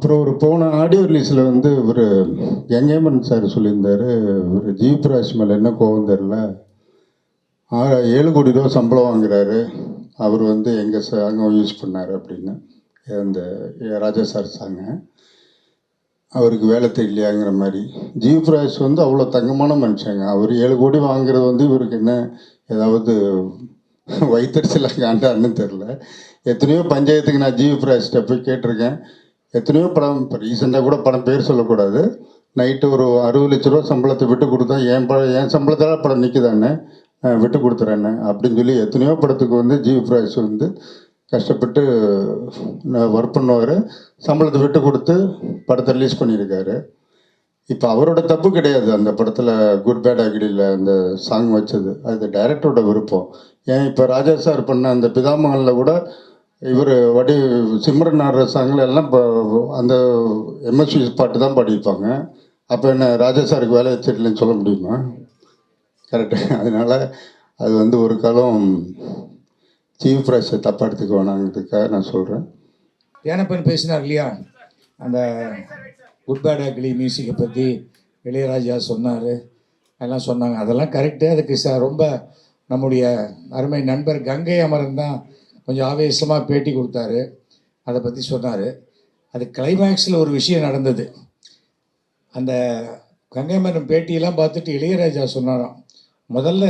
அப்புறம் ஒரு போன ஆடியோ ரிலீஸில் வந்து ஒரு கங்கைமன் சார் சொல்லியிருந்தார், ஒரு ஜீப்ராஜ் மேலே என்ன கோவம் தெரில, 7 கோடி ரூபா சம்பளம் வாங்குறாரு, அவர் வந்து எங்கள் சாங்கம் யூஸ் பண்ணார் அப்படின்னு. அந்த ராஜா சார் சாங்க அவருக்கு வேலை தெரியலையாங்கிற மாதிரி. ஜீப்ராஜ் வந்து அவ்வளோ தங்கமான மனுஷங்க. அவர் 7 கோடி வாங்குறது வந்து இவருக்கு என்ன ஏதாவது வைத்தறிச்சலாக காண்டான்னு தெரில. எத்தனையோ பஞ்சாயத்துக்கு நான் ஜீப்ராஜ்கிட்ட போய் கேட்டிருக்கேன். எத்தனையோ படம், இப்போ ரீசெண்டாக கூட படம் பேர் சொல்லக்கூடாது, நைட்டு ஒரு 60 லட்ச ரூபா சம்பளத்தை விட்டு கொடுத்தா என் சம்பளத்தால் படம் நிற்குதானே, விட்டு கொடுத்துறேன்னு அப்படின்னு சொல்லி எத்தனையோ படத்துக்கு வந்து ஜீப்ராஜ் வந்து கஷ்டப்பட்டு ஒர்க் பண்ணுவார், சம்பளத்தை விட்டு கொடுத்து படத்தை ரிலீஸ் பண்ணியிருக்காரு. இப்போ அவரோட தப்பு கிடையாது அந்த படத்தில் குட் பேட் அக்லியில் அந்த சாங் வச்சது, அது டைரக்டரோட விருப்பம். ஏன் இப்போ ராஜா சார் பண்ண அந்த பிதாமகனில் கூட இவர் சிம்ரன் ஆடுற சாங்கில் எல்லாம் இப்போ அந்த எம்எஸ்வி பாட்டு தான் பாடியிருப்பாங்க. அப்போ என்ன ராஜா சாருக்கு வேலை தெரியலன்னு சொல்ல முடியுமா? கரெக்டு. அதனால் அது வந்து ஒரு காலம் சீஃப் ப்ரைஸை தப்பாக எடுத்துக்க வேணாங்கிறதுக்காக நான் சொல்கிறேன். தேனப்பன் பேசினார் இல்லையா, அந்த குட் பேட் அக்லி மியூசிக்கை பற்றி இளையராஜா சொன்னார், எல்லாம் சொன்னாங்க, அதெல்லாம் கரெக்டு. அதுக்கு ரொம்ப நம்முடைய அருமை நண்பர் கங்கை அமரன் தான் கொஞ்சம் ஆவேசமாக பேட்டி கொடுத்தாரு, அதை பற்றி சொன்னார். அது கிளைமேக்ஸில் ஒரு விஷயம் நடந்தது. அந்த கங்கை அமரன் பேட்டியெல்லாம் பார்த்துட்டு இளையராஜா சொன்னாராம், முதல்ல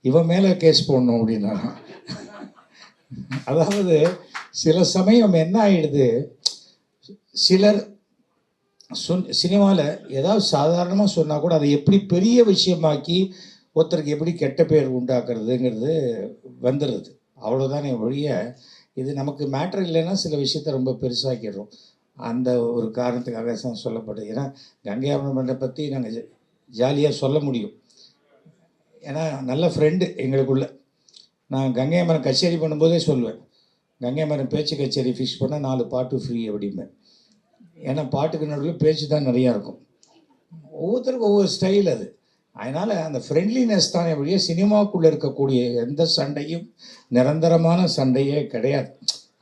இவன் மேலே கேஸ் போடணும் அப்படின்னாராம். அதாவது சில சமயம் என்ன ஆகிடுது, சிலர் சினிமாவில் ஏதாவது சாதாரணமாக சொன்னால் கூட அதை எப்படி பெரிய விஷயமாக்கி ஒருத்தருக்கு எப்படி கெட்ட பேர் உண்டாக்குறதுங்கிறது வந்துடுது. அவ்வளோதானே ஒழிய இது நமக்கு மேட்ரு இல்லைன்னா சில விஷயத்த ரொம்ப பெருசாக்கிடுறோம். அந்த ஒரு காரணத்துக்காக தான் சொல்லப்படுது. ஏன்னா கங்கை அமரனை பற்றி நாங்கள் ஜாலியாக சொல்ல முடியும், ஏன்னா நல்ல ஃப்ரெண்டு எங்களுக்குள்ள. நான் கங்கை அமரன் கச்சேரி பண்ணும்போதே சொல்லுவேன், கங்கை அமரன் பேச்சு கச்சேரி ஃபிக்ஸ் பண்ணால் 4 பாட்டு ஃப்ரீ அப்படிம்பேன். ஏன்னா பாட்டுக்கு நடுவில் பேச்சு தான் நிறையா இருக்கும், ஒவ்வொருத்தருக்கும் ஒவ்வொரு ஸ்டைல் அது. அதனால் அந்த ஃப்ரெண்ட்லினஸ் தானே வழியே சினிமாவுக்குள்ளே இருக்கக்கூடிய எந்த சண்டையும் நிரந்தரமான சண்டையே கிடையாது.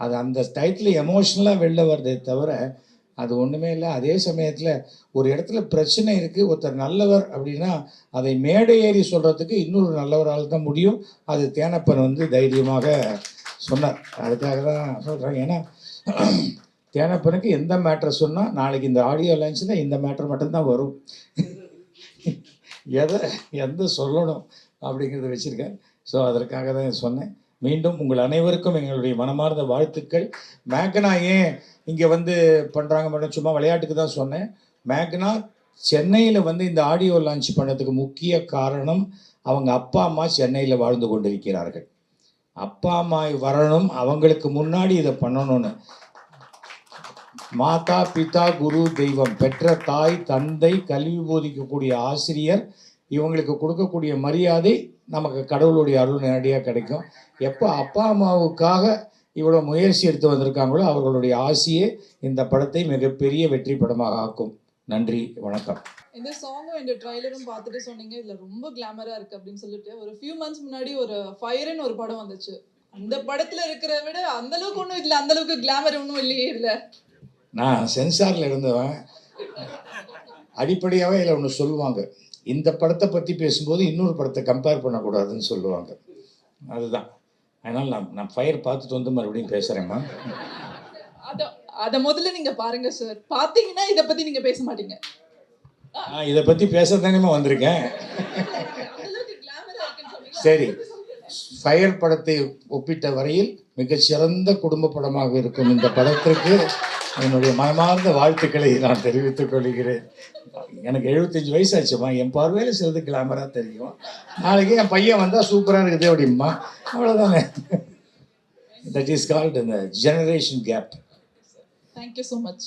அது அந்த டயத்தில் எமோஷ்னலாக வெளில வருதே தவிர அது ஒன்றுமே இல்லை. அதே சமயத்தில் ஒரு இடத்துல பிரச்சனை இருக்குது, ஒருத்தர் நல்லவர் அப்படின்னா அதை மேடை ஏறி சொல்கிறதுக்கு இன்னொரு நல்லவரால் தான் முடியும். அது தேனப்பன் வந்து தைரியமாக சொன்னார். அதுக்காக தான் சொல்கிறேன். ஏன்னா தேனப்பனுக்கு எந்த மேட்ரை சொன்னால் நாளைக்கு இந்த ஆடியோ லைன்ஸில் இந்த மேட்ரு மட்டும்தான் வரும், எந்த சொல்லணும் அப்படிங்கிறத வச்சுருக்கேன். ஸோ அதற்காக தான் சொன்னேன். மீண்டும் உங்கள் அனைவருக்கும் எங்களுடைய மனமார்ந்த வாழ்த்துக்கள். மேக்னா ஏன் இங்கே வந்து பண்ணுறாங்க மட்டும் சும்மா விளையாட்டுக்கு தான் சொன்னேன். மேக்னா சென்னையில் வந்து இந்த ஆடியோ லான்ச் பண்ணதுக்கு முக்கிய காரணம் அவங்க அப்பா அம்மா சென்னையில் வாழ்ந்து கொண்டிருக்கிறார்கள். அப்பா அம்மா வரணும், அவங்களுக்கு முன்னாடி இதை பண்ணணும்னு. மாதா பிதா குரு தெய்வம், பெற்ற தாய் தந்தை கல்வி போதிக்கக்கூடிய ஆசிரியர், இவங்களுக்கு கொடுக்கக்கூடிய மரியாதை நமக்கு கடவுளுடைய அருள் நேரடியாக கிடைக்கும். எப்போ அப்பா அம்மாவுக்காக இவ்வளோ முயற்சி எடுத்து வந்திருக்காங்களோ அவர்களுடைய ஆசையே இந்த படத்தை மிகப்பெரிய வெற்றி படமாக ஆக்கும். நன்றி, வணக்கம். இந்த சாங்கும் இந்த ட்ரைலரும் பார்த்துட்டு சொன்னீங்க இதில் ரொம்ப கிளாமராக இருக்குது அப்படின்னு சொல்லிட்டு, ஒரு ஃபியூ மந்த்ஸ் முன்னாடி ஒரு ஃபயர்னு ஒரு படம் வந்துச்சு. அந்த படத்தில் இருக்கிற விட அந்தளவுக்கு ஒன்றும் இல்லை, அந்தளவுக்கு கிளாமர் ஒன்றும் இல்லையே இல்லை. நான் சென்சாரில் இருந்தவன். அடிப்படையாகவே இதில் ஒன்று சொல்லுவாங்க, இந்த படத்தை பற்றி பேசும்போது இன்னொரு படத்தை கம்பேர் பண்ணக்கூடாதுன்னு சொல்லுவாங்க. அதுதான். அதனால் நான் ஃபயர் பார்த்துட்டு வந்து மறுபடியும் பேசுகிறேம்மா. அதை முதல்ல நீங்கள் பாருங்கள் சார், பார்த்தீங்கன்னா இதை பற்றி நீங்கள் பேச மாட்டீங்க. இதை பற்றி பேச தானேம்மா வந்திருக்கேன். சரி, ஃபயர் படத்தை ஒப்பிட்ட வரையில் மிகச்சிறந்த குடும்ப படமாக இருக்கும் இந்த படத்திற்கு என்னுடைய மனமார்ந்த வாழ்த்துக்களை நான் தெரிவித்துக் கொள்கிறேன். எனக்கு 75 வயசாச்சுமா, என் பார்வையில் சிறிது கிளாமராக தெரியும். நாளைக்கு என் பையன் வந்தால் சூப்பராக இருக்குது அப்படிம்மா, அவ்வளோதானே. தட் இஸ் கால்ட் இந்த generation gap. Thank you so much.